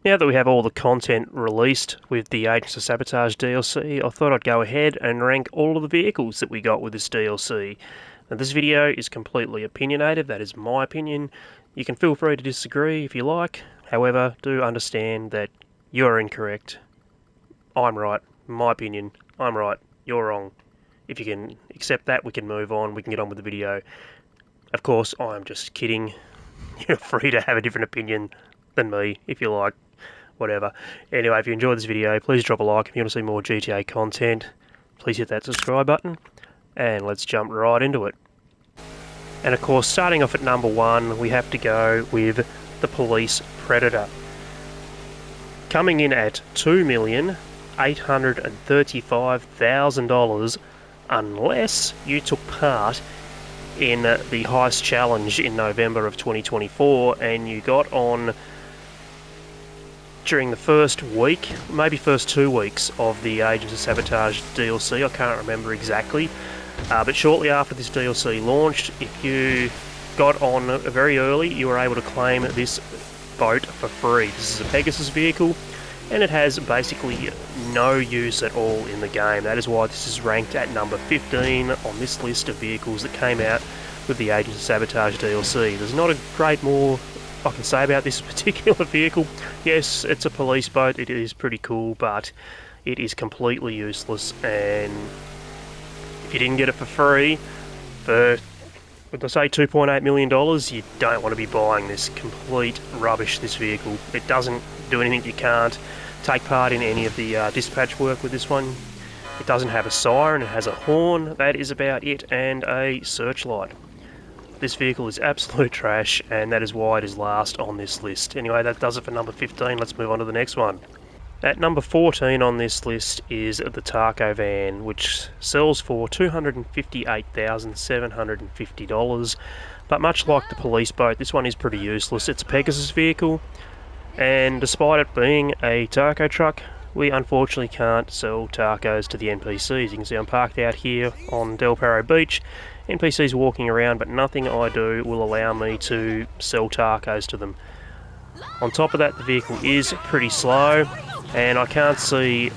Now that we have all the content released with the Agents of Sabotage DLC, I thought I'd go ahead and rank all of the vehicles that we got with this DLC. Now this video is completely opinionated, that is my opinion. You can feel free to disagree if you like, however, do understand that you're incorrect. I'm right, my opinion, I'm right, you're wrong. If you can accept that, we can move on, we can get on with the video. Of course, I'm just kidding. You're free to have a different opinion than me, if you like. Whatever. Anyway, if you enjoyed this video, please drop a like. If you want to see more GTA content, please hit that subscribe button, and let's jump right into it. And of course, starting off at number 1, we have to go with the Police Predator. Coming in at $2,835,000 unless you took part in the Heist Challenge in November of 2024 and you got on during the first week, maybe first 2 weeks of the Agents of Sabotage DLC, I can't remember exactly, but shortly after this DLC launched, if you got on very early, you were able to claim this boat for free. This is a Pegasus vehicle, and it has basically no use at all in the game. That is why this is ranked at number 15 on this list of vehicles that came out with the Agents of Sabotage DLC. There's not a great more I can say about this particular vehicle. Yes, it's a police boat, it is pretty cool, but it is completely useless, and if you didn't get it for free, for, would I say $2.8 million, you don't want to be buying this complete rubbish, this vehicle. It doesn't do anything, you can't take part in any of the dispatch work with this one. It doesn't have a siren, it has a horn, that is about it, and a searchlight. This vehicle is absolute trash, and that is why it is last on this list. Anyway, that does it for number 15. Let's move on to the next one. At number 14 on this list is the Taco van, which sells for $258,750. But much like the police boat, this one is pretty useless. It's a Pegasus vehicle, and despite it being a taco truck, we unfortunately can't sell tacos to the NPCs. You can see I'm parked out here on Del Perro Beach. NPCs walking around, but nothing I do will allow me to sell tacos to them. On top of that, the vehicle is pretty slow, and I can't see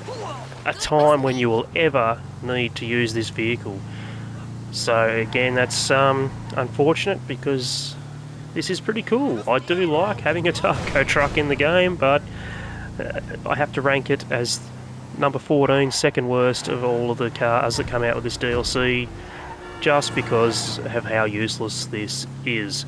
a time when you will ever need to use this vehicle. So again, that's unfortunate, because this is pretty cool. I do like having a taco truck in the game, but I have to rank it as number 14, second worst of all of the cars that come out with this DLC, just because of how useless this is.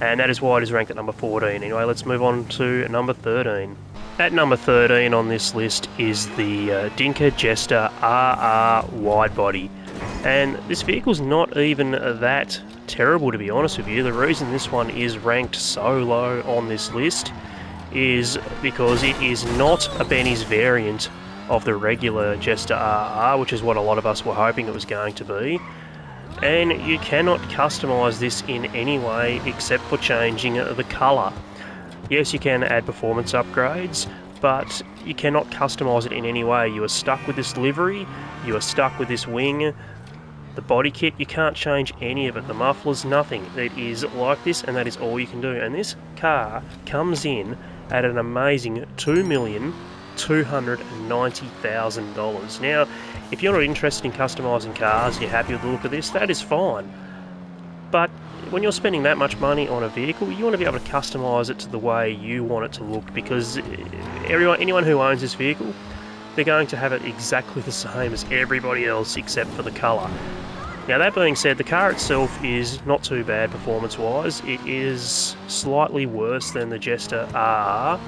And that is why it is ranked at number 14. Anyway, let's move on to number 13. At number 13 on this list is the Dinka Jester RR Widebody. And this vehicle's not even that terrible, to be honest with you. The reason this one is ranked so low on this list is because it is not a Benny's variant of the regular Jester RR, which is what a lot of us were hoping it was going to be. And you cannot customise this in any way except for changing the colour. Yes, you can add performance upgrades, but you cannot customise it in any way. You are stuck with this livery, you are stuck with this wing, the body kit, you can't change any of it, the mufflers, nothing. It is like this, and that is all you can do. And this car comes in at an amazing $2,290,000. Now, if you're not interested in customising cars and you're happy with the look of this, that is fine. But when you're spending that much money on a vehicle, you want to be able to customise it to the way you want it to look, because anyone who owns this vehicle, they're going to have it exactly the same as everybody else except for the colour. Now, that being said, the car itself is not too bad performance-wise. It is slightly worse than the Jester RR,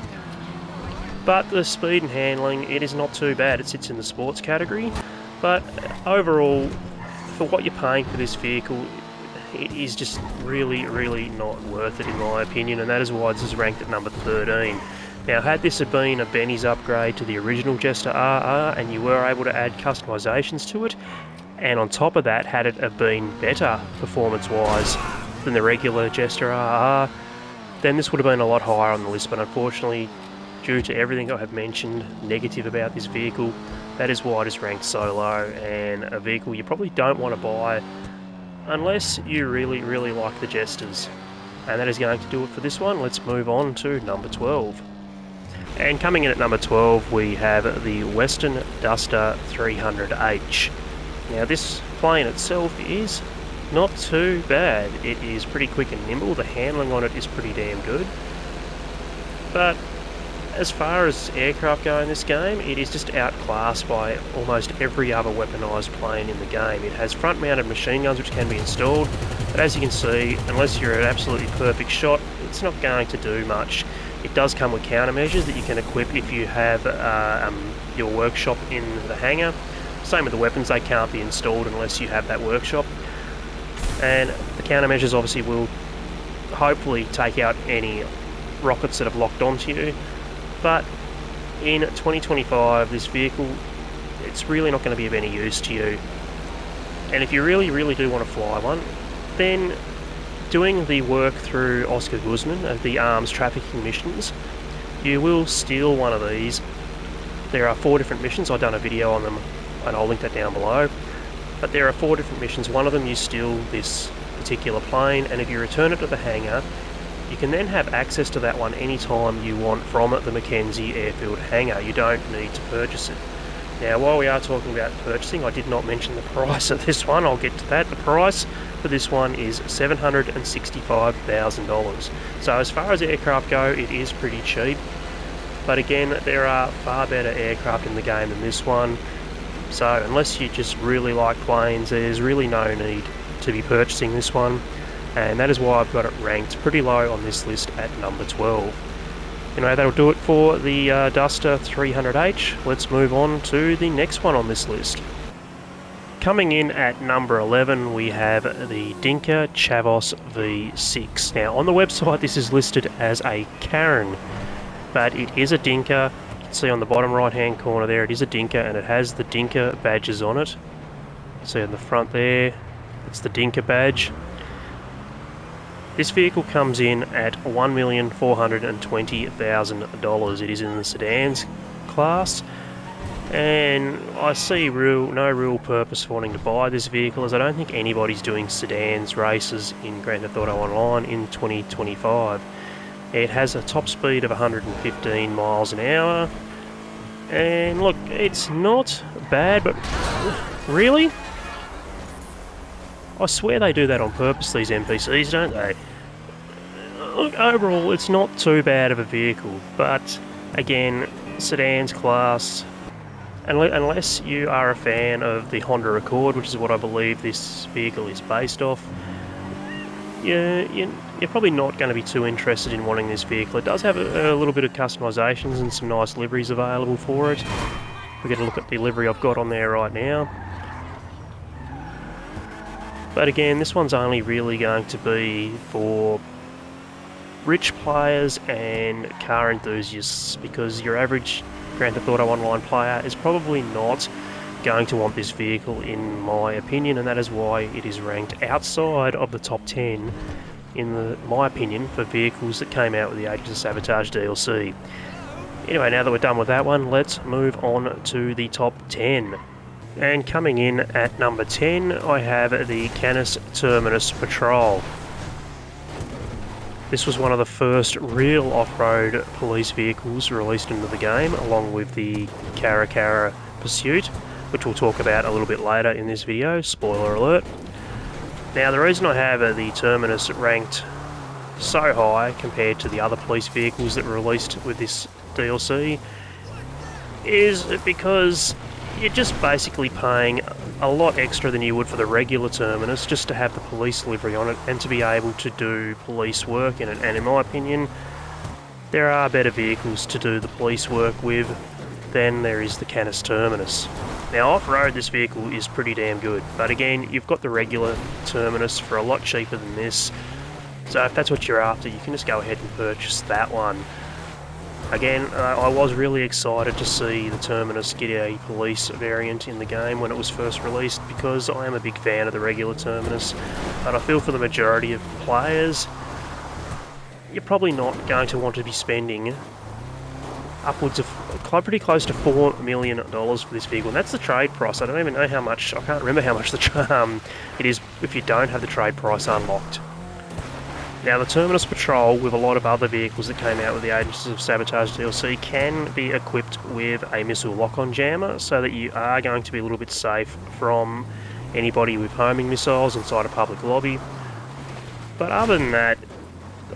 but the speed and handling, it is not too bad. It sits in the sports category, but overall, for what you're paying for this vehicle, it is just really, really not worth it in my opinion, and that is why this is ranked at number 13. Now, had this have been a Benny's upgrade to the original Jester RR, and you were able to add customisations to it, and on top of that, had it have been better performance-wise than the regular Jester RR, then this would have been a lot higher on the list, but unfortunately, due to everything I have mentioned negative about this vehicle, that is why it is ranked so low, and a vehicle you probably don't want to buy unless you really, really like the Jesters. And that is going to do it for this one. Let's move on to number 12. And coming in at number 12, we have the Western Duster 300H. Now this plane itself is not too bad. It is pretty quick and nimble. The handling on it is pretty damn good. But as far as aircraft go in this game, it is just outclassed by almost every other weaponised plane in the game. It has front-mounted machine guns which can be installed, but as you can see, unless you're an absolutely perfect shot, it's not going to do much. It does come with countermeasures that you can equip if you have your workshop in the hangar. Same with the weapons, they can't be installed unless you have that workshop. And the countermeasures obviously will hopefully take out any rockets that have locked onto you. But in 2025, this vehicle, it's really not going to be of any use to you. And if you really do want to fly one, then doing the work through Oscar Guzman of the arms trafficking missions, you will steal one of these. There are 4 different missions. I've done a video on them and I'll link that down below. But there are 4 different missions. One of them you steal this particular plane, and if you return it to the hangar, you can then have access to that one anytime you want from the Mackenzie Airfield hangar. You don't need to purchase it. Now, while we are talking about purchasing, I did not mention the price of this one. I'll get to that. The price for this one is $765,000. So as far as aircraft go, it is pretty cheap. But again, there are far better aircraft in the game than this one. So unless you just really like planes, there's really no need to be purchasing this one. And that is why I've got it ranked pretty low on this list at number 12. Anyway, that'll do it for the Duster 300H. Let's move on to the next one on this list. Coming in at number 11, we have the Dinka Chavos V6. Now, on the website, this is listed as a Karen, but it is a Dinka. You can see on the bottom right-hand corner there, it is a Dinka, and it has the Dinka badges on it. See on the front there, it's the Dinka badge. This vehicle comes in at $1,420,000. It is in the sedans class, and I see no real purpose for wanting to buy this vehicle, as I don't think anybody's doing sedans races in Grand Theft Auto Online in 2025. It has a top speed of 115 miles an hour, and look, it's not bad, but really? I swear they do that on purpose, these NPCs, don't they? Look, overall, it's not too bad of a vehicle, but again, sedans class, unless you are a fan of the Honda Accord, which is what I believe this vehicle is based off, you're probably not going to be too interested in wanting this vehicle. It does have a little bit of customisations and some nice liveries available for it. We're going to look at the livery I've got on there right now. But again, this one's only really going to be for rich players and car enthusiasts, because your average Grand Theft Auto Online player is probably not going to want this vehicle, in my opinion, and that is why it is ranked outside of the top 10 in my opinion, for vehicles that came out with the Agents of Sabotage DLC. Anyway, now that we're done with that one, let's move on to the top 10. And coming in at number 10, I have the Canis Terminus Patrol. This was one of the first real off-road police vehicles released into the game, along with the Caracara Pursuit, which we'll talk about a little bit later in this video, spoiler alert. Now, the reason I have the Terminus ranked so high compared to the other police vehicles that were released with this DLC is because you're just basically paying a lot extra than you would for the regular Terminus just to have the police livery on it and to be able to do police work in it. And in my opinion, there are better vehicles to do the police work with than there is the Canis Terminus. Now, off-road, this vehicle is pretty damn good, but again, you've got the regular Terminus for a lot cheaper than this, so if that's what you're after, you can just go ahead and purchase that one. Again, I was really excited to see the Terminus get a police variant in the game when it was first released, because I am a big fan of the regular Terminus, but I feel for the majority of players, you're probably not going to want to be spending upwards of pretty close to $4 million for this vehicle, and that's the trade price. I don't even know how much, I can't remember how much it is if you don't have the trade price unlocked. Now, the Terminus Patrol, with a lot of other vehicles that came out with the Agents of Sabotage DLC, can be equipped with a missile lock-on jammer, so that you are going to be a little bit safe from anybody with homing missiles inside a public lobby. But other than that,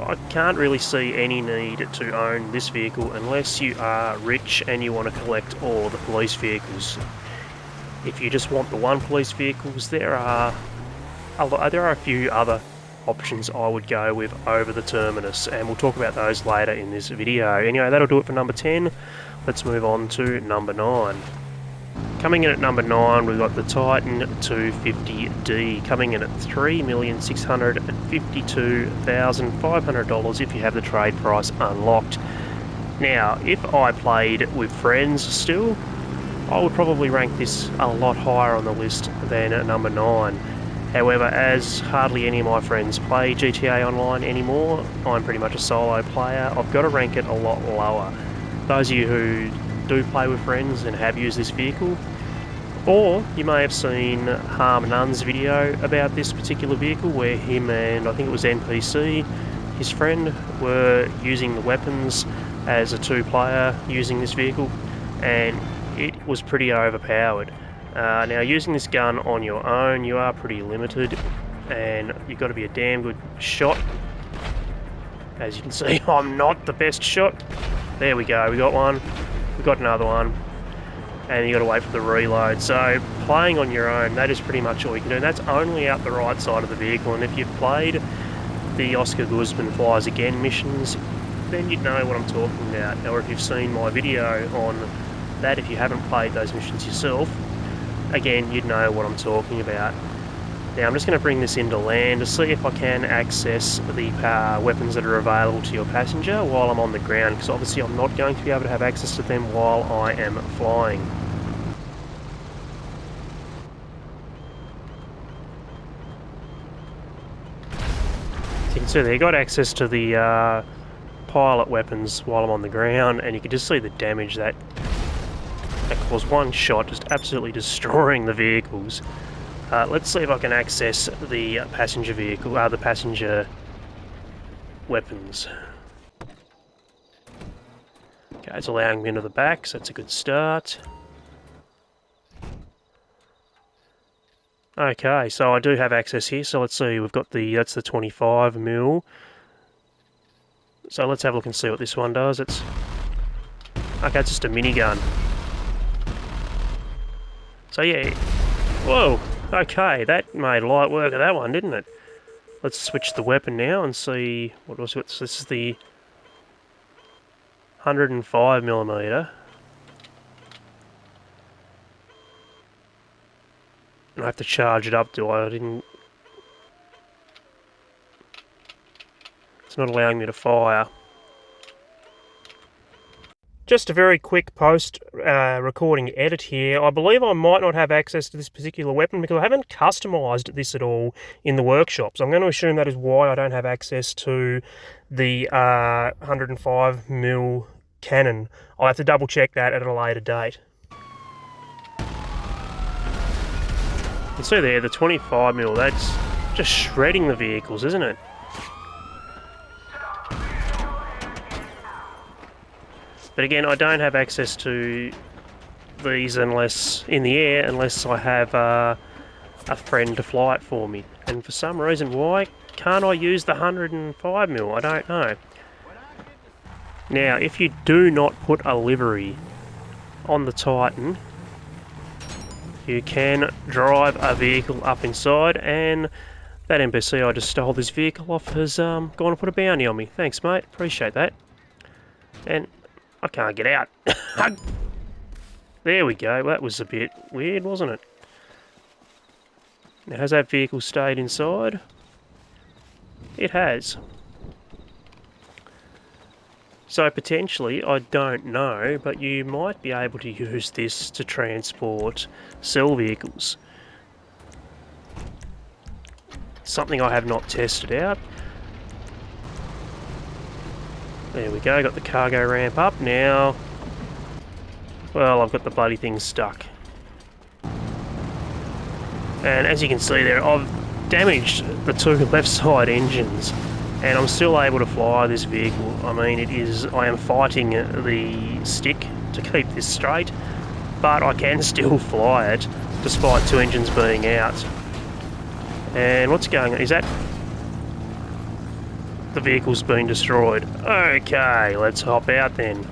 I can't really see any need to own this vehicle unless you are rich and you want to collect all the police vehicles. If you just want the one police vehicles, there are a few other options I would go with over the Terminus, and we'll talk about those later in this video. Anyway, that'll do it for number 10. Let's move on to number 9. Coming in at number 9, we've got the Titan 250D, coming in at $3,652,500 if you have the trade price unlocked. Now, if I played with friends still, I would probably rank this a lot higher on the list than at number 9. However, as hardly any of my friends play GTA Online anymore, I'm pretty much a solo player, I've got to rank it a lot lower. Those of you who do play with friends and have used this vehicle, or you may have seen Harm Nun's video about this particular vehicle where him and I think it was NPC, his friend, were using the weapons as a two-player using this vehicle, and it was pretty overpowered. Now, using this gun on your own, you are pretty limited, and you've got to be a damn good shot. As you can see, I'm not the best shot. There we go, we got one, we got another one, and you got to wait for the reload. So, playing on your own, that is pretty much all you can do, and that's only out the right side of the vehicle. And if you've played the Oscar Guzman Flies Again missions, then you'd know what I'm talking about. Or if you've seen my video on that, if you haven't played those missions yourself, again, you'd know what I'm talking about. Now, I'm just going to bring this into land to see if I can access the weapons that are available to your passenger while I'm on the ground, because obviously I'm not going to be able to have access to them while I am flying. So you can see there, you got access to the pilot weapons while I'm on the ground, and you can just see the damage that caused. One shot just absolutely destroying the vehicles. Let's see if I can access the passenger vehicle, the passenger weapons. Okay, it's allowing me into the back, so that's a good start. Okay, so I do have access here, so let's see, we've got that's the 25mm. So let's have a look and see what this one does. Okay, it's just a minigun. So yeah, whoa, okay, that made light work of that one, didn't it? Let's switch the weapon now and see this is the 105mm. I have to charge it up, do I? It's not allowing me to fire. Just a very quick post-recording edit here. I believe I might not have access to this particular weapon because I haven't customised this at all in the workshop. So I'm going to assume that is why I don't have access to the 105mm cannon. I'll have to double check that at a later date. You can see there, the 25mm, that's just shredding the vehicles, isn't it? But again, I don't have access to these in the air unless I have a friend to fly it for me. And for some reason, why can't I use the 105mm? I don't know. Now, if you do not put a livery on the Titan, you can drive a vehicle up inside, and that NPC I just stole this vehicle off has gone and put a bounty on me. Thanks, mate. Appreciate that. And I can't get out. There we go. That was a bit weird, wasn't it? Now, has that vehicle stayed inside? It has. So potentially, I don't know, but you might be able to use this to transport cell vehicles. Something I have not tested out. There we go, got the cargo ramp up now. Well, I've got the bloody thing stuck. And as you can see there, I've damaged the two left side engines. and I'm still able to fly this vehicle. I mean, I am fighting the stick to keep this straight, but I can still fly it despite two engines being out. And what's going on? Is that the vehicle's been destroyed? Okay, let's hop out then.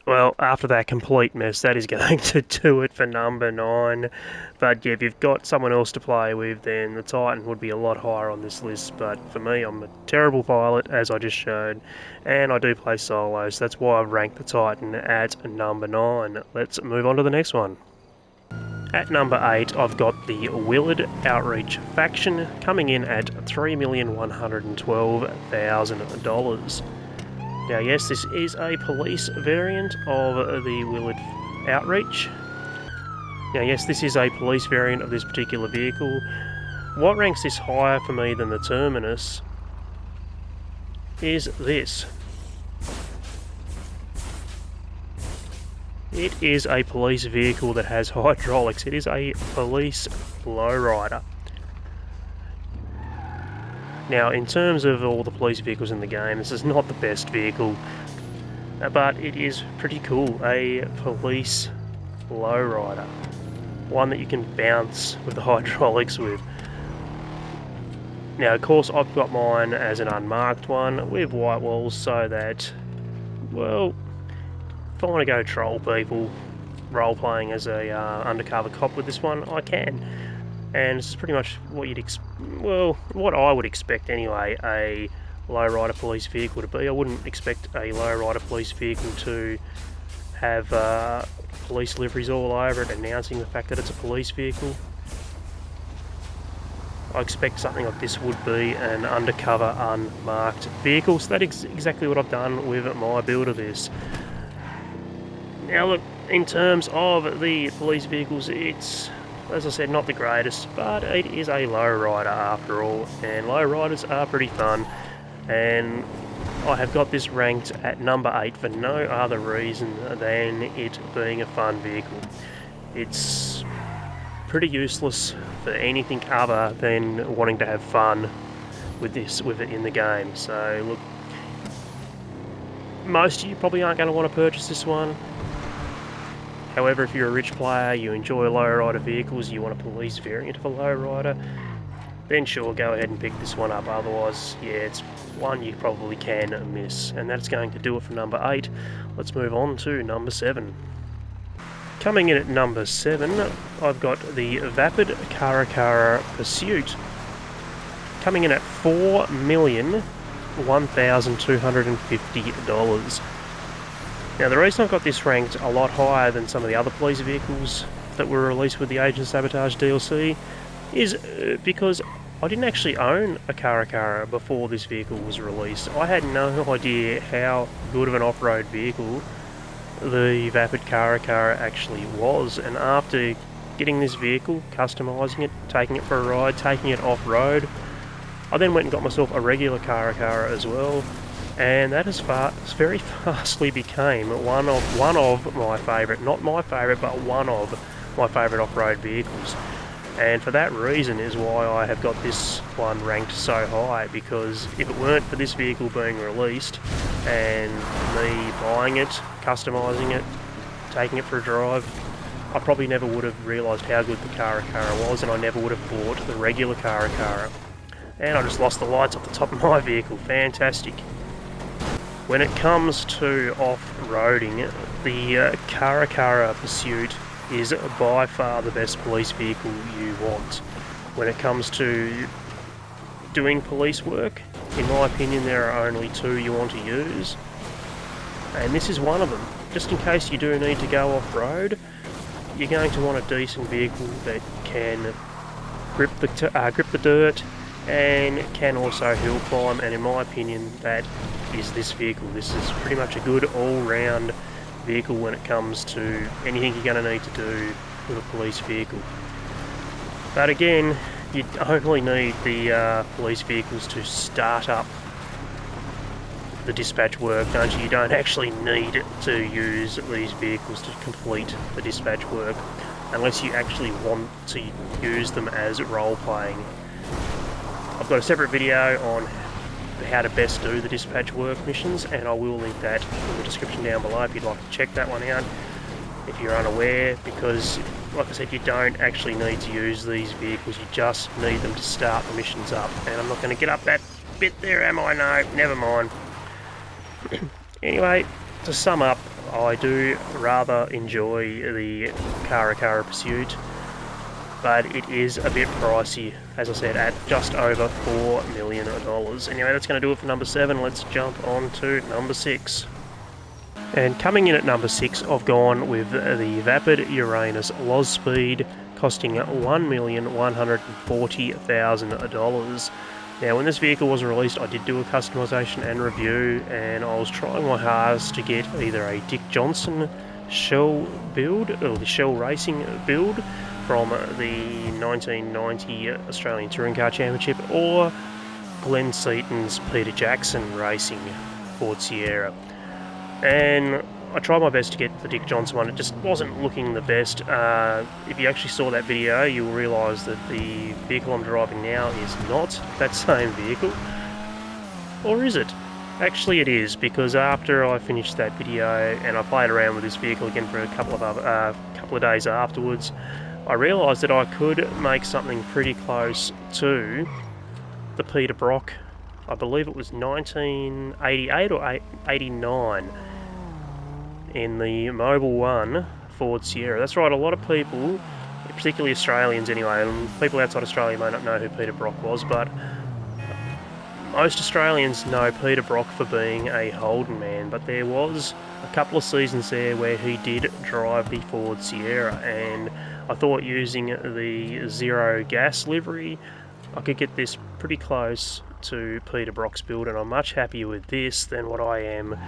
Well, after that complete mess, that is going to do it for number 9. But yeah, if you've got someone else to play with, then the Titan would be a lot higher on this list. But for me, I'm a terrible pilot, as I just showed, and I do play solo, so that's why I've ranked the Titan at number 9. Let's move on to the next one. At number 8, I've got the Willard Outreach Faction, coming in at $3,112,000. Now yes, this is a police variant of the Willard Outreach. Now yes, this is a police variant of this particular vehicle. What ranks this higher for me than the Terminus is this. It is a police vehicle that has hydraulics. It is a police lowrider. Now, in terms of all the police vehicles in the game, this is not the best vehicle, but it is pretty cool. A police lowrider. One that you can bounce with the hydraulics with. Now, of course, I've got mine as an unmarked one with white walls so that, well, if I want to go troll people role-playing as a undercover cop with this one, I can. And this is pretty much what what I would expect anyway, a lowrider police vehicle to be. I wouldn't expect a lowrider police vehicle to have police liveries all over it, announcing the fact that it's a police vehicle. I expect something like this would be an undercover, unmarked vehicle, so that's exactly what I've done with my build of this. Now look, in terms of the police vehicles, it's, as I said, not the greatest, but it is a lowrider after all, and lowriders are pretty fun, and I have got this ranked at number 8 for no other reason than it being a fun vehicle. It's pretty useless for anything other than wanting to have fun with it in the game. So look, most of you probably aren't going to want to purchase this one. However, if you're a rich player, you enjoy lowrider vehicles, you want a police variant of a lowrider, then sure, go ahead and pick this one up. Otherwise, yeah, it's one you probably can miss. And that's going to do it for number 8. Let's move on to number 7. Coming in at number 7, I've got the Vapid Caracara Pursuit, coming in at $4,001,250. Now the reason I've got this ranked a lot higher than some of the other police vehicles that were released with the Agent Sabotage DLC is because I didn't actually own a Caracara before this vehicle was released. I had no idea how good of an off-road vehicle the Vapid Caracara actually was, and after getting this vehicle, customising it, taking it for a ride, taking it off-road, I then went and got myself a regular Caracara as well. And that very fastly became one of my favourite, not my favourite, but one of my favourite off-road vehicles. And for that reason is why I have got this one ranked so high, because if it weren't for this vehicle being released and me buying it, customising it, taking it for a drive, I probably never would have realised how good the Caracara was, and I never would have bought the regular Caracara. And I just lost the lights off the top of my vehicle. Fantastic. When it comes to off-roading, the Caracara Pursuit is by far the best police vehicle you want. When it comes to doing police work, in my opinion, there are only 2 you want to use, and this is one of them. Just in case you do need to go off-road, you're going to want a decent vehicle that can grip the dirt and can also hill climb, and in my opinion that is this vehicle. This is pretty much a good all-round vehicle when it comes to anything you're going to need to do with a police vehicle. But again, you only need the police vehicles to start up the dispatch work, don't you? You don't actually need to use these vehicles to complete the dispatch work unless you actually want to use them as role-playing. I've got a separate video on how to best do the dispatch work missions, and I will link that in the description down below if you'd like to check that one out if you're unaware, because like I said, you don't actually need to use these vehicles, you just need them to start the missions up. And I'm not going to get up that bit there, am I? No, never mind. Anyway, to sum up, I do rather enjoy the Kara Pursuit, but it is a bit pricey, as I said, at just over $4 million. Anyway, that's going to do it for number 7. Let's jump on to number 6. And coming in at number 6, I've gone with the Vapid Uranus Loz Speed, costing $1,140,000. Now, when this vehicle was released, I did do a customisation and review, and I was trying my hardest to get either a Dick Johnson Shell build, or the Shell Racing build from the 1990 Australian Touring Car Championship, or Glenn Seaton's Peter Jackson Racing Ford Sierra. And I tried my best to get the Dick Johnson one. It just wasn't looking the best. If you actually saw that video, you'll realise that the vehicle I'm driving now is not that same vehicle. Or is it? Actually it is, because after I finished that video and I played around with this vehicle again for a couple of days afterwards, I realised that I could make something pretty close to the Peter Brock. I believe it was 1988 or 89 in the Mobile 1 Ford Sierra. That's right, a lot of people, particularly Australians anyway, and people outside Australia may not know who Peter Brock was, but most Australians know Peter Brock for being a Holden man, but there was a couple of seasons there where he did drive the Ford Sierra, and I thought using the zero gas livery, I could get this pretty close to Peter Brock's build, and I'm much happier with this than what I am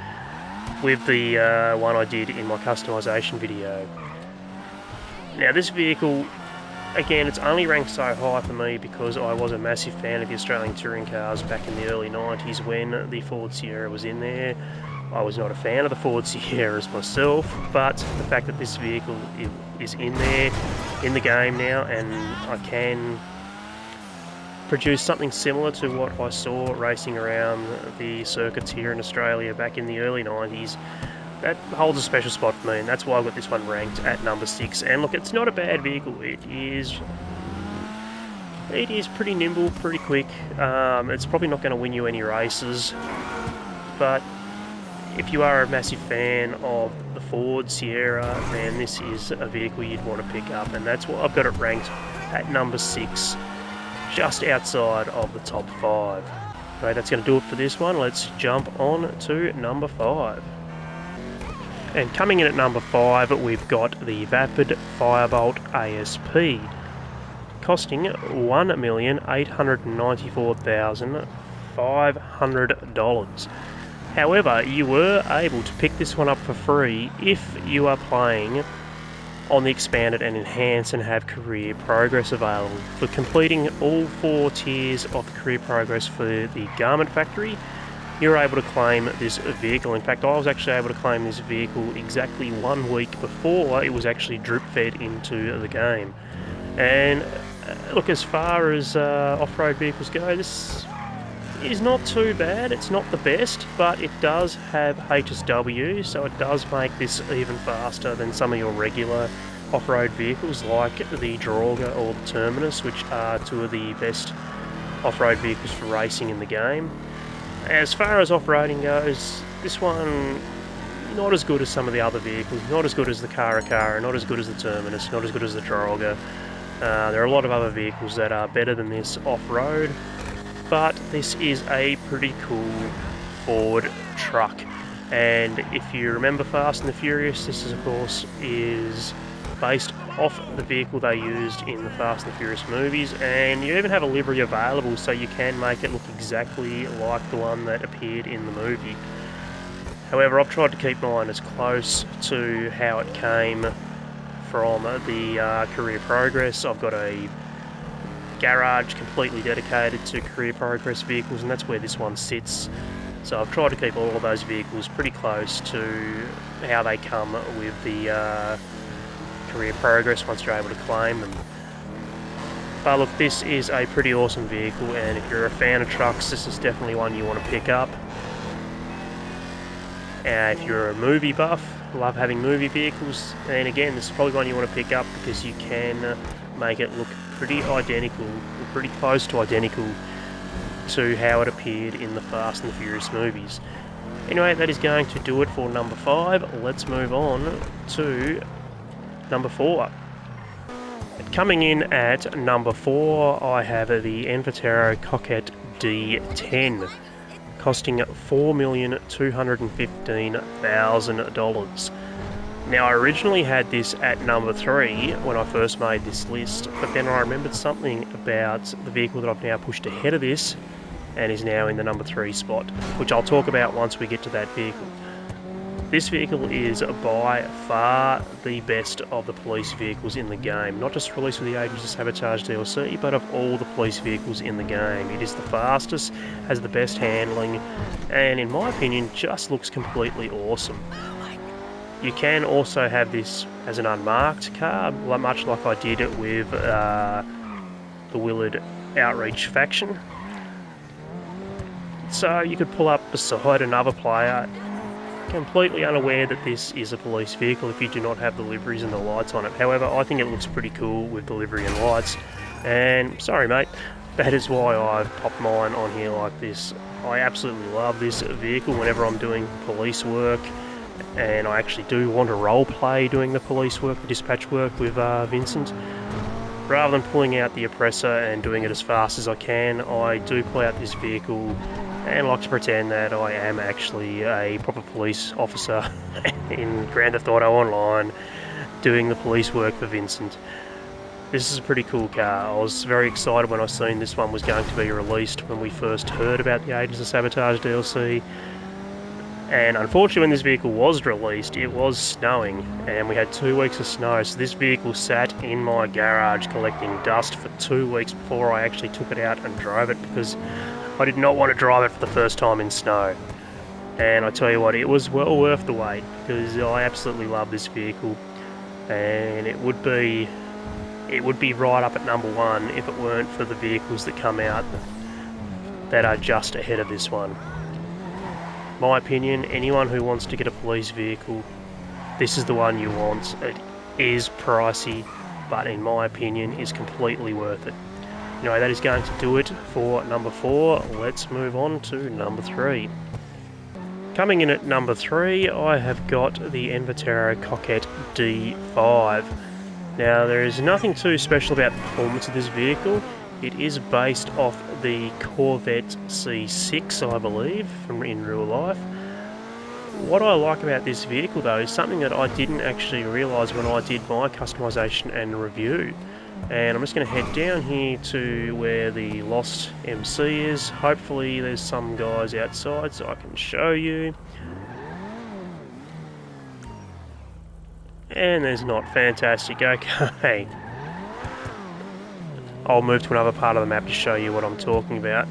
with the one I did in my customisation video. Now this vehicle, again, it's only ranked so high for me because I was a massive fan of the Australian touring cars back in the early 90s when the Ford Sierra was in there. I was not a fan of the Ford Sierras myself, but the fact that this vehicle is in there, in the game now, and I can produce something similar to what I saw racing around the circuits here in Australia back in the early 90s, that holds a special spot for me, and that's why I got this one ranked at number 6. And look, it's not a bad vehicle. It is pretty nimble, pretty quick. It's probably not going to win you any races, but if you are a massive fan of the Ford Sierra, then this is a vehicle you'd want to pick up, and that's why I've got it ranked at number 6. Just outside of the top 5. Okay, that's going to do it for this one. Let's jump on to number 5. And coming in at number 5, we've got the Vapid Firebolt ASP, costing $1,894,500. However, you were able to pick this one up for free if you are playing on the Expanded and Enhanced and have Career Progress available. For completing all 4 tiers of the Career Progress for the Garment Factory, you're able to claim this vehicle. In fact, I was actually able to claim this vehicle exactly 1 week before it was actually drip-fed into the game. And look, as far as off-road vehicles go, this is not too bad. It's not the best, but it does have HSW, so it does make this even faster than some of your regular off-road vehicles like the Draga or the Terminus, which are 2 of the best off-road vehicles for racing in the game. As far as off-roading goes, this one not as good as some of the other vehicles, not as good as the Kara, not as good as the Terminus, not as good as the Draga. There are a lot of other vehicles that are better than this off-road, but this is a pretty cool Ford truck. And if you remember Fast and the Furious, this is, of course, is based off the vehicle they used in the Fast and the Furious movies, and you even have a livery available so you can make it look exactly like the one that appeared in the movie. However, I've tried to keep mine as close to how it came from the Career Progress. I've got a garage completely dedicated to Career Progress vehicles, and that's where this one sits. So I've tried to keep all of those vehicles pretty close to how they come with the Career Progress once you're able to claim them. But look, this is a pretty awesome vehicle, and if you're a fan of trucks, this is definitely one you want to pick up. If you're a movie buff, love having movie vehicles, and again, this is probably one you want to pick up because you can make it look pretty identical, or pretty close to identical to how it appeared in the Fast and the Furious movies. Anyway, that is going to do it for number 5. Let's move on to number 4. Coming in at number 4, I have the Envitaro Coquette D10, costing $4,215,000. Now, I originally had this at number 3 when I first made this list, but then I remembered something about the vehicle that I've now pushed ahead of this and is now in the number 3 spot, which I'll talk about once we get to that vehicle. This vehicle is by far the best of the police vehicles in the game, not just released with the Agents of Sabotage DLC, but of all the police vehicles in the game. It is the fastest, has the best handling, and in my opinion, just looks completely awesome. You can also have this as an unmarked car, much like I did with the Willard Outreach faction. So you could pull up beside another player, completely unaware that this is a police vehicle if you do not have the liveries and the lights on it. However, I think it looks pretty cool with the livery and lights, and sorry mate, that is why I've popped mine on here like this. I absolutely love this vehicle whenever I'm doing police work, and I actually do want to role play doing the police work, the dispatch work with Vincent. Rather than pulling out the oppressor and doing it as fast as I can, I do pull out this vehicle and like to pretend that I am actually a proper police officer in Grand Theft Auto Online doing the police work for Vincent. This is a pretty cool car. I was very excited when I seen this one was going to be released when we first heard about the Agents of Sabotage DLC. And unfortunately when this vehicle was released, it was snowing and we had 2 weeks of snow, so this vehicle sat in my garage collecting dust for 2 weeks before I actually took it out and drove it, because I did not want to drive it for the first time in snow. And I tell you what, it was well worth the wait, because I absolutely love this vehicle, and it would be right up at number 1 if it weren't for the vehicles that come out that are just ahead of this one. My opinion, anyone who wants to get a police vehicle, this is the one you want. It is pricey, but in my opinion is completely worth it. Anyway, that is going to do it for number 4. Let's move on to number 3. Coming in at number 3, I have got the Envitaro Coquette D5. Now, there is nothing too special about the performance of this vehicle. It is based off the Corvette C6, I believe, from in real life. What I like about this vehicle, though, is something that I didn't actually realise when I did my customisation and review. And I'm just going to head down here to where the Lost MC is. Hopefully there's some guys outside so I can show you. And there's not. Fantastic. Okay. I'll move to another part of the map to show you what I'm talking about.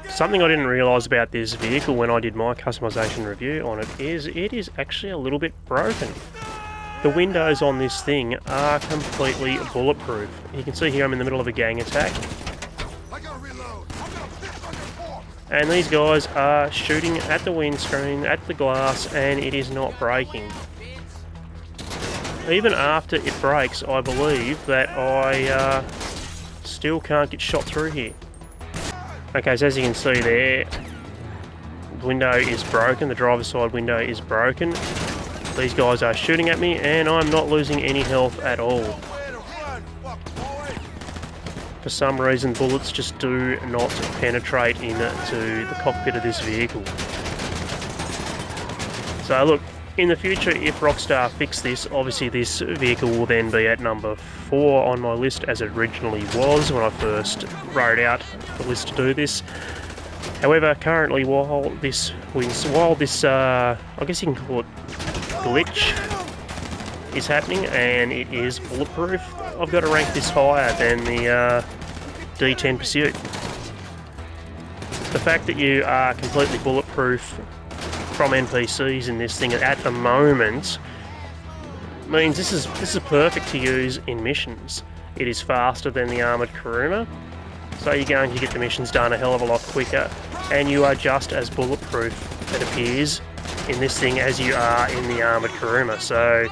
Something I didn't realise about this vehicle when I did my customisation review on it is actually a little bit broken. The windows on this thing are completely bulletproof. You can see here I'm in the middle of a gang attack. And these guys are shooting at the windscreen, at the glass, and it is not breaking. Even after it breaks, I believe that I still can't get shot through here. Okay, so as you can see there, the window is broken, the driver's side window is broken. These guys are shooting at me and I'm not losing any health at all. For some reason, bullets just do not penetrate into the cockpit of this vehicle. So look, in the future, if Rockstar fix this, obviously this vehicle will then be at number 4 on my list, as it originally was when I first wrote out the list to do this. However, currently, while this I guess you can call it glitch is happening and it is bulletproof, I've got to rank this higher than the D10 Pursuit. The fact that you are completely bulletproof from NPCs in this thing at the moment means this is perfect to use in missions. it is faster than the armoured Kuruma, so you're going to get the missions done a hell of a lot quicker, and you are just as bulletproof, it appears, in this thing as you are in the armoured Kuruma. So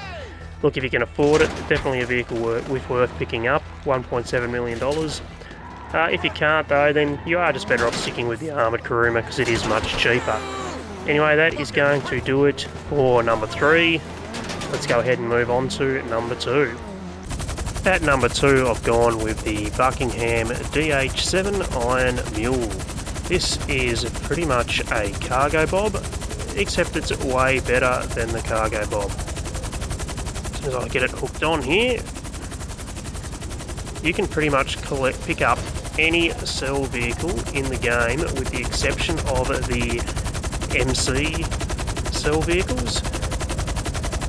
look, if you can afford it, definitely a vehicle worth picking up. $1.7 million. If you can't though, then you are just better off sticking with the armoured Kuruma because it is much cheaper. Anyway, that is going to do it for number 3. Let's go ahead and move on to number 2. At number 2, I've gone with the Buckingham DH7 Iron Mule. This is pretty much a cargo bob, except it's way better than the cargo bob. As soon as I get it hooked on here, you can pretty much pick up any cell vehicle in the game with the exception of the MC cell vehicles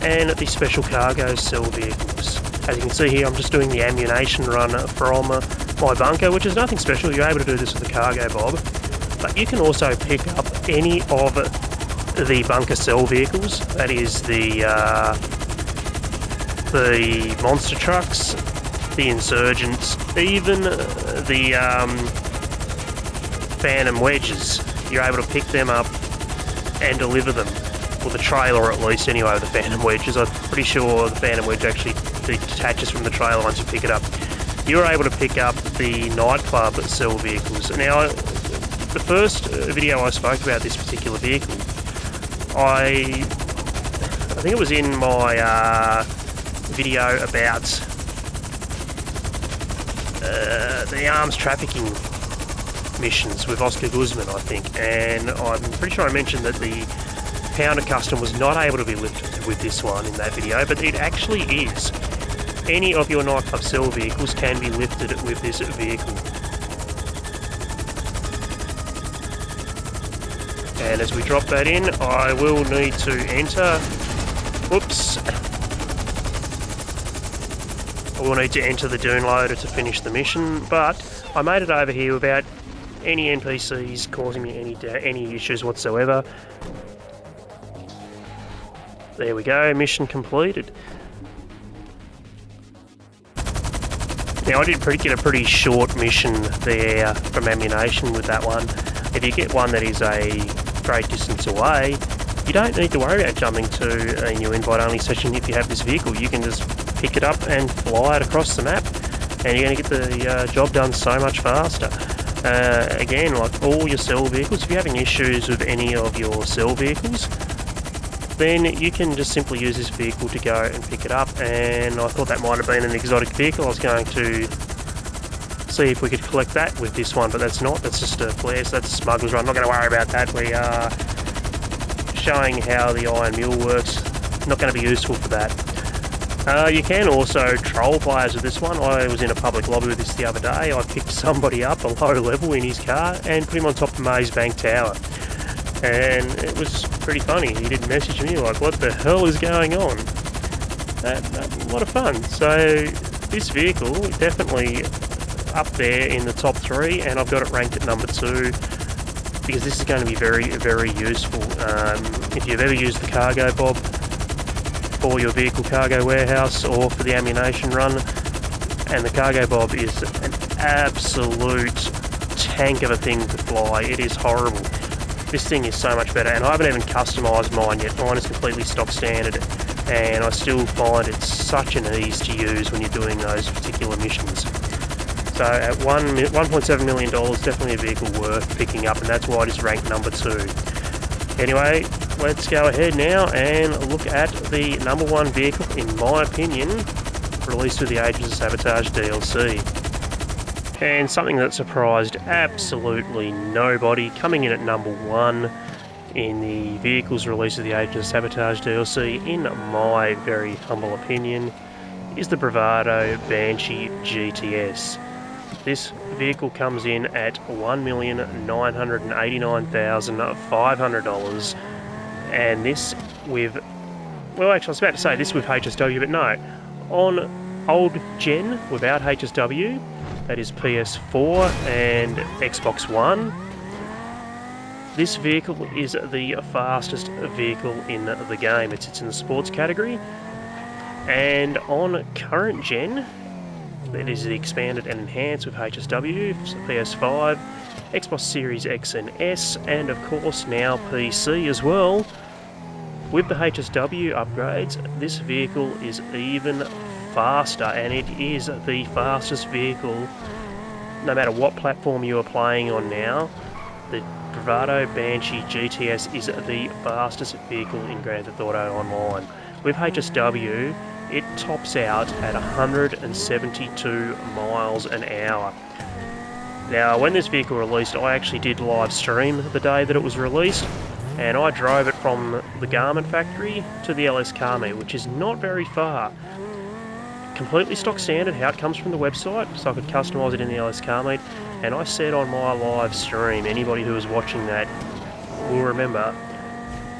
and the special cargo cell vehicles. As you can see here, I'm just doing the ammunition run from my bunker, which is nothing special. You're able to do this with the cargo bob, but you can also pick up any of the bunker cell vehicles. That is the monster trucks, the insurgents, even the phantom wedges. You're able to pick them up and deliver them, or the trailer at least anyway, with the phantom wedges. I'm pretty sure the phantom wedge actually detaches from the trailer once you pick it up. You're able to pick up the nightclub cell vehicles. Now, the first video I spoke about this particular vehicle, I think it was in my video about the arms trafficking missions with Oscar Guzman, I think, and I'm pretty sure I mentioned that the Pounder Custom was not able to be lifted with this one in that video, but it actually is. Any of your nightclub cell vehicles can be lifted with this vehicle. And as we drop that in, I will need to enter... Whoops. I will need to enter the Dune Loader to finish the mission, but I made it over here without any NPCs causing me any issues whatsoever. There we go, mission completed. Now I did get a pretty short mission there from ammunition with that one. If you get one that is a great distance away, you don't need to worry about jumping to a new invite-only session if you have this vehicle. You can just pick it up and fly it across the map, and you're going to get the job done so much faster. Again, like all your cell vehicles, if you're having issues with any of your cell vehicles, then you can just simply use this vehicle to go and pick it up. And I thought that might have been an exotic vehicle. I was going to see if we could collect that with this one, but that's not. That's just a flare, so that's a smuggler's run. I'm not going to worry about that. We are showing how the Iron Mule works. Not going to be useful for that. You can also troll players with this one. I was in a public lobby with this the other day. I picked somebody up a low level in his car and put him on top of Maze Bank Tower. And it was pretty funny. He did message me like, what the hell is going on? A lot of fun. So this vehicle, definitely up there in the top 3, and I've got it ranked at number 2 because this is going to be very, very useful. If you've ever used the cargo bob for your vehicle cargo warehouse or for the ammunition run, and the cargo bob is an absolute tank of a thing to fly. It is horrible. This thing is so much better, and I haven't even customised mine yet. Mine is completely stock standard, and I still find it's such an ease to use when you're doing those particular missions. So at $1.7 million, definitely a vehicle worth picking up, and that's why it is ranked number 2. Anyway, let's go ahead now and look at the number 1 vehicle, in my opinion, released with the Agents of Sabotage DLC. And something that surprised absolutely nobody, coming in at number 1 in the vehicles released with the Agents of Sabotage DLC, in my very humble opinion, is the Bravado Banshee GTS. This vehicle comes in at $1,989,500, and this with, well actually I was about to say this with HSW, but no, on old gen without HSW, that is PS4 and Xbox One, this vehicle is the fastest vehicle in the game. It sits in the sports category, and on current gen, That is the expanded and enhanced with HSW, PS5, Xbox Series X and S, and of course now PC as well. With the HSW upgrades, this vehicle is even faster, and it is the fastest vehicle no matter what platform you are playing on now. The Bravado Banshee GTS is the fastest vehicle in Grand Theft Auto Online. With HSW, it tops out at 172 miles an hour. Now, when this vehicle released, I actually did live stream the day that it was released, and I drove it from the garment factory to the LS car meet, which is not very far. Completely stock standard, how it comes from the website, so I could customise it in the LS car meet. And I said on my live stream, anybody who was watching that will remember,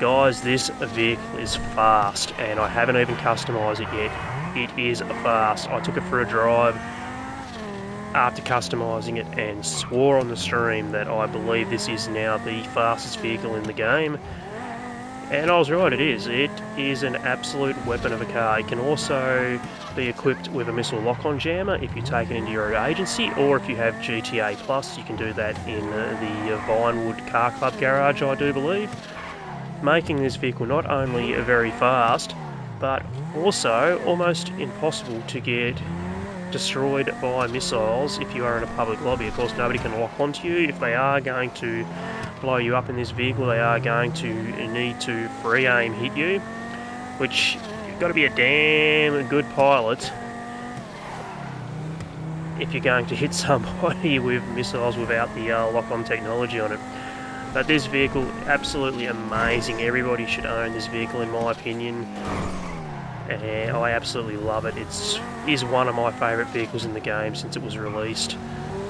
guys, this vehicle is fast, and I haven't even customised it yet. It is fast. I took it for a drive after customising it and swore on the stream that I believe this is now the fastest vehicle in the game. And I was right, it is. It is an absolute weapon of a car. It can also be equipped with a missile lock-on jammer if you take it into your agency, or if you have GTA Plus, you can do that in the Vinewood Car Club garage, I do believe. Making this vehicle not only very fast, but also almost impossible to get destroyed by missiles if you are in a public lobby. Of course, nobody can lock onto you. If they are going to blow you up in this vehicle, they are going to need to free aim hit you, which you've got to be a damn good pilot if you're going to hit somebody with missiles without the lock-on technology on it. But this vehicle, absolutely amazing. Everybody should own this vehicle in my opinion. And I absolutely love it. It is one of my favourite vehicles in the game since it was released.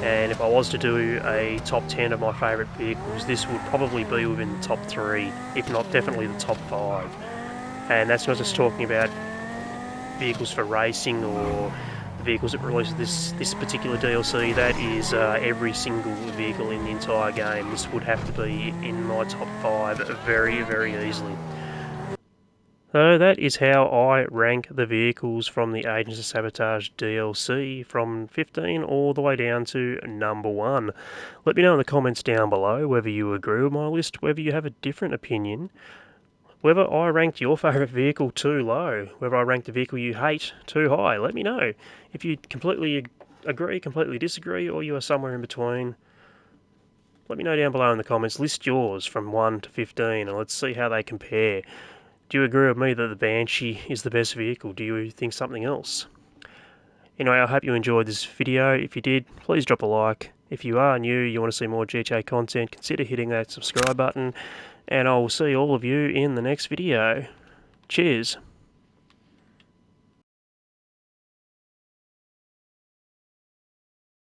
And if I was to do a top 10 of my favourite vehicles, this would probably be within the top 3, if not definitely the top 5. And that's not just talking about vehicles for racing or the vehicles that release this particular DLC. That is every single vehicle in the entire game. This would have to be in my top 5 very, very easily. So that is how I rank the vehicles from the Agents of Sabotage DLC from 15 all the way down to number 1. Let me know in the comments down below whether you agree with my list, whether you have a different opinion, whether I ranked your favourite vehicle too low, whether I ranked the vehicle you hate too high. Let me know. If you completely agree, completely disagree, or you are somewhere in between, let me know down below in the comments. List yours from 1 to 15 and let's see how they compare. Do you agree with me that the Banshee is the best vehicle? Do you think something else? Anyway, I hope you enjoyed this video. If you did, please drop a like. If you are new, you want to see more GTA content, consider hitting that subscribe button. And I will see all of you in the next video. Cheers.